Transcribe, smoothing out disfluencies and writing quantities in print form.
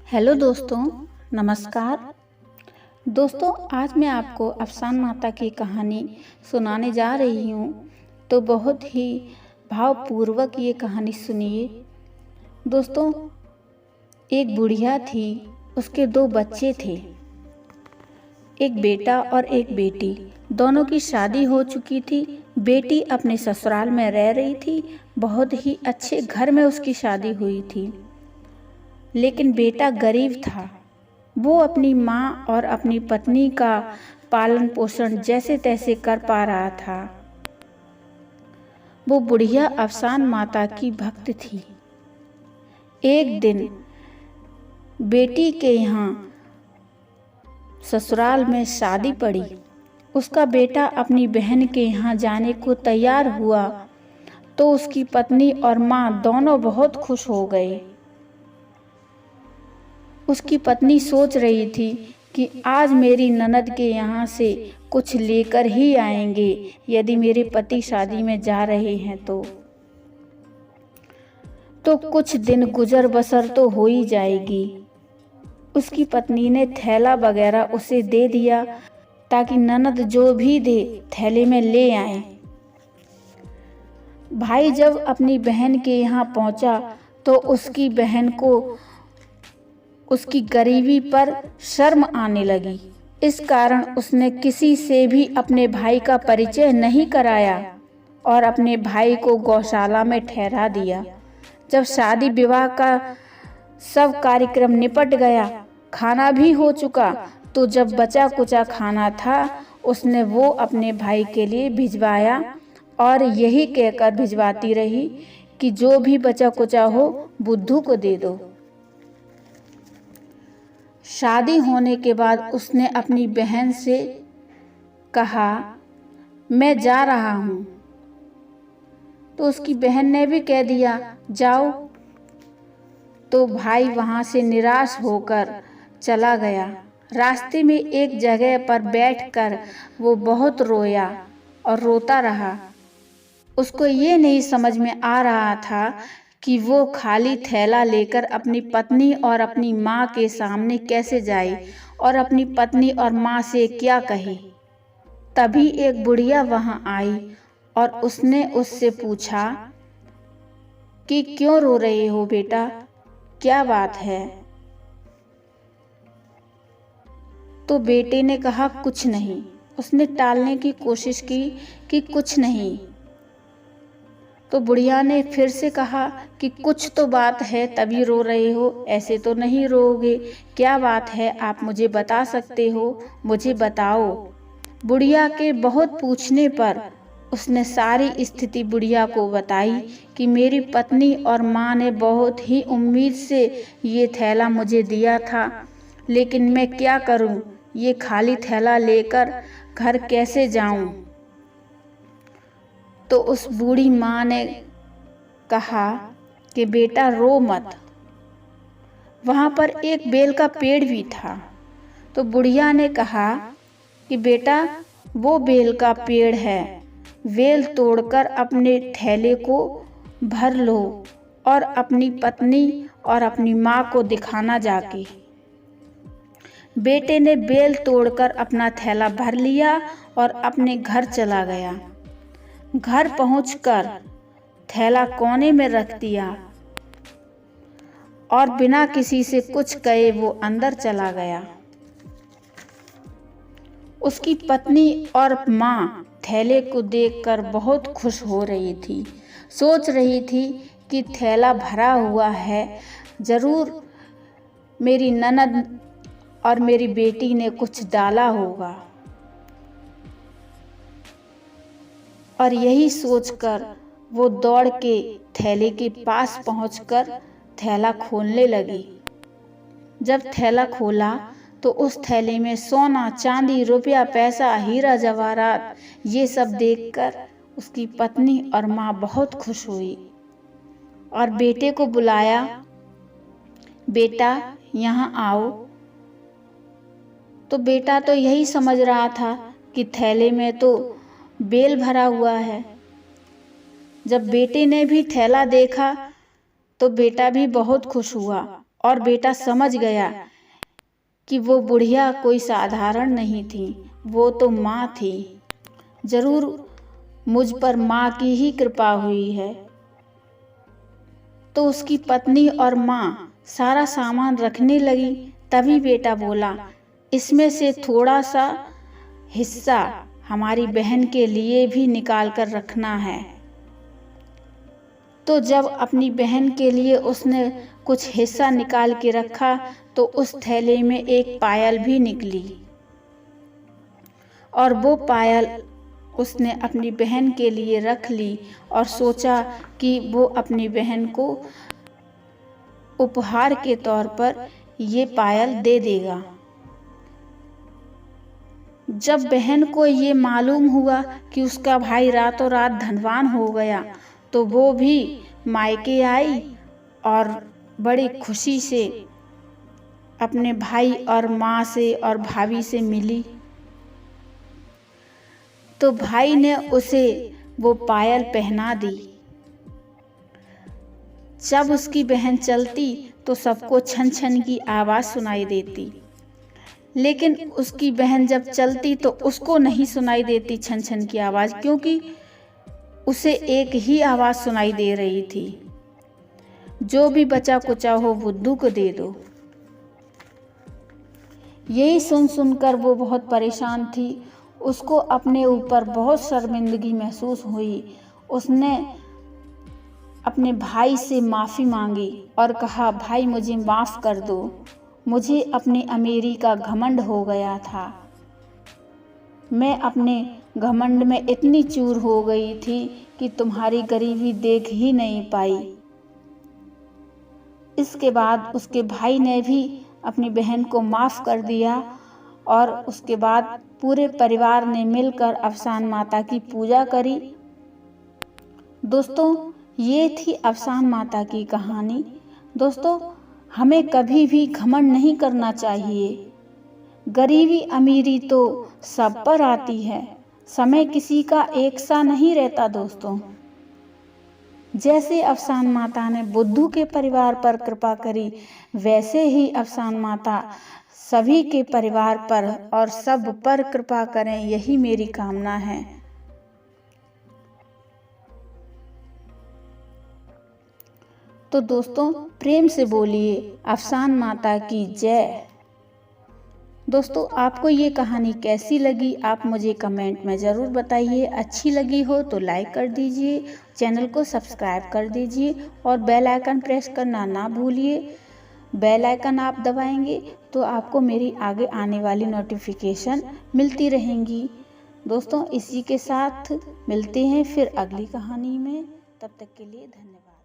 Hello दोस्तों, नमस्कार। दोस्तों, आज मैं आपको अफसान माता की कहानी सुनाने जा रही हूँ। तो बहुत ही भावपूर्वक ये कहानी सुनिए। दोस्तों, एक बुढ़िया थी, उसके 2 बच्चे थे, एक बेटा और एक बेटी। दोनों की शादी हो चुकी थी। बेटी अपने ससुराल में रह रही थी। बहुत ही अच्छे घर में उसकी शादी हुई थी, लेकिन बेटा गरीब था। वो अपनी माँ और अपनी पत्नी का पालन पोषण जैसे तैसे कर पा रहा था। वो बुढ़िया अफसान माता की भक्त थी। एक दिन बेटी के यहाँ ससुराल में शादी पड़ी। उसका बेटा अपनी बहन के यहाँ जाने को तैयार हुआ तो उसकी पत्नी और माँ दोनों बहुत खुश हो गए। उसकी पत्नी सोच रही थी कि आज मेरी ननद के यहाँ से कुछ लेकर ही आएंगे, यदि मेरे पति शादी में जा रहे हैं तो कुछ दिन गुजर बसर तो हो ही जाएगी। उसकी पत्नी ने थैला वगैरह उसे दे दिया ताकि ननद जो भी दे थैले में ले आए। भाई जब अपनी बहन के यहाँ पहुंचा तो उसकी बहन को उसकी गरीबी पर शर्म आने लगी। इस कारण उसने किसी से भी अपने भाई का परिचय नहीं कराया और अपने भाई को गौशाला में ठहरा दिया। जब शादी विवाह का सब कार्यक्रम निपट गया, खाना भी हो चुका, तो जब बचा कुचा खाना था उसने वो अपने भाई के लिए भिजवाया और यही कहकर भिजवाती रही कि जो भी बचा कुचा हो बुद्धू को दे दो। शादी होने के बाद उसने अपनी बहन से कहा, मैं जा रहा हूँ। तो उसकी बहन ने भी कह दिया, जाओ। तो भाई वहाँ से निराश होकर चला गया। रास्ते में एक जगह पर बैठकर वो बहुत रोया और रोता रहा। उसको ये नहीं समझ में आ रहा था कि वो खाली थैला लेकर अपनी पत्नी और अपनी माँ के सामने कैसे जाए और अपनी पत्नी और माँ से क्या कहे। तभी एक बुढ़िया वहाँ आई और उसने उससे पूछा कि क्यों रो रहे हो बेटा, क्या बात है। तो बेटे ने कहा, कुछ नहीं। उसने टालने की कोशिश की कि कुछ नहीं। तो बुढ़िया ने फिर से कहा कि कुछ तो बात है तभी रो रहे हो, ऐसे तो नहीं रोओगे, क्या बात है आप मुझे बता सकते हो, मुझे बताओ। बुढ़िया के बहुत पूछने पर उसने सारी स्थिति बुढ़िया को बताई कि मेरी पत्नी और माँ ने बहुत ही उम्मीद से ये थैला मुझे दिया था, लेकिन मैं क्या करूँ, ये खाली थैला लेकर घर कैसे जाऊँ। तो उस बूढ़ी माँ ने कहा कि बेटा रो मत। वहाँ पर एक बेल का पेड़ भी था। तो बुढ़िया ने कहा कि बेटा वो बेल का पेड़ है, बेल तोड़कर अपने थैले को भर लो और अपनी पत्नी और अपनी माँ को दिखाना जाके। बेटे ने बेल तोड़कर अपना थैला भर लिया और अपने घर चला गया। घर पहुंचकर थैला कोने में रख दिया और बिना किसी से कुछ कहे वो अंदर चला गया। उसकी पत्नी और माँ थैले को देखकर बहुत खुश हो रही थी। सोच रही थी कि थैला भरा हुआ है, जरूर मेरी ननद और मेरी बेटी ने कुछ डाला होगा। और यही सोचकर वो दौड़ के थैले के पास पहुंचकर थैला खोलने लगी। जब थैला खोला तो उस थैले में सोना, चांदी, रुपया, पैसा, हीरा जवाहरात, ये सब देखकर उसकी पत्नी और माँ बहुत खुश हुई और बेटे को बुलाया, बेटा यहाँ आओ। तो बेटा तो यही समझ रहा था कि थैले में तो बेल भरा हुआ है। जब बेटे ने भी थैला देखा तो बेटा भी बहुत खुश हुआ और बेटा समझ गया कि वो बुढ़िया कोई साधारण नहीं थी, वो तो माँ थी। जरूर मुझ पर माँ की ही कृपा हुई है। तो उसकी पत्नी और माँ सारा सामान रखने लगी। तभी बेटा बोला, इसमें से थोड़ा सा हिस्सा हमारी बहन के लिए भी निकाल कर रखना है। तो जब अपनी बहन के लिए उसने कुछ हिस्सा निकाल के रखा तो उस थैले में एक पायल भी निकली, और वो पायल उसने अपनी बहन के लिए रख ली और सोचा कि वो अपनी बहन को उपहार के तौर पर ये पायल दे देगा। जब बहन को ये मालूम हुआ कि उसका भाई रातों रात धनवान हो गया तो वो भी मायके आई और बड़ी खुशी से अपने भाई और माँ से और भाभी से मिली। तो भाई ने उसे वो पायल पहना दी। जब उसकी बहन चलती तो सबको छन छन की आवाज़ सुनाई देती, लेकिन उसकी बहन जब चलती तो उसको नहीं सुनाई देती छन छन की आवाज़, क्योंकि उसे एक ही आवाज़ सुनाई दे रही थी, जो भी बचा कुचा हो बुद्धू को दे दो। यही सुन सुनकर वो बहुत परेशान थी। उसको अपने ऊपर बहुत शर्मिंदगी महसूस हुई। उसने अपने भाई से माफ़ी मांगी और कहा, भाई मुझे माफ़ कर दो, मुझे अपनी अमीरी का घमंड हो गया था। मैं अपने घमंड में इतनी चूर हो गई थी कि तुम्हारी गरीबी देख ही नहीं पाई। इसके बाद उसके भाई ने भी अपनी बहन को माफ़ कर दिया और उसके बाद पूरे परिवार ने मिलकर अफसान माता की पूजा करी। दोस्तों, ये थी अफसान माता की कहानी। दोस्तों, हमें कभी भी घमंड नहीं करना चाहिए। गरीबी अमीरी तो सब पर आती है, समय किसी का एक सा नहीं रहता। दोस्तों, जैसे अफसान माता ने बुद्धू के परिवार पर कृपा करी, वैसे ही अफसान माता सभी के परिवार पर और सब पर कृपा करें, यही मेरी कामना है। तो दोस्तों, प्रेम से बोलिए अफसान माता की जय। दोस्तों, आपको ये कहानी कैसी लगी आप मुझे कमेंट में ज़रूर बताइए। अच्छी लगी हो तो लाइक कर दीजिए, चैनल को सब्सक्राइब कर दीजिए और बेल आइकन प्रेस करना ना भूलिए। बेल आइकन आप दबाएंगे तो आपको मेरी आगे आने वाली नोटिफिकेशन मिलती रहेंगी। दोस्तों, इसी के साथ मिलते हैं फिर अगली कहानी में। तब तक के लिए धन्यवाद।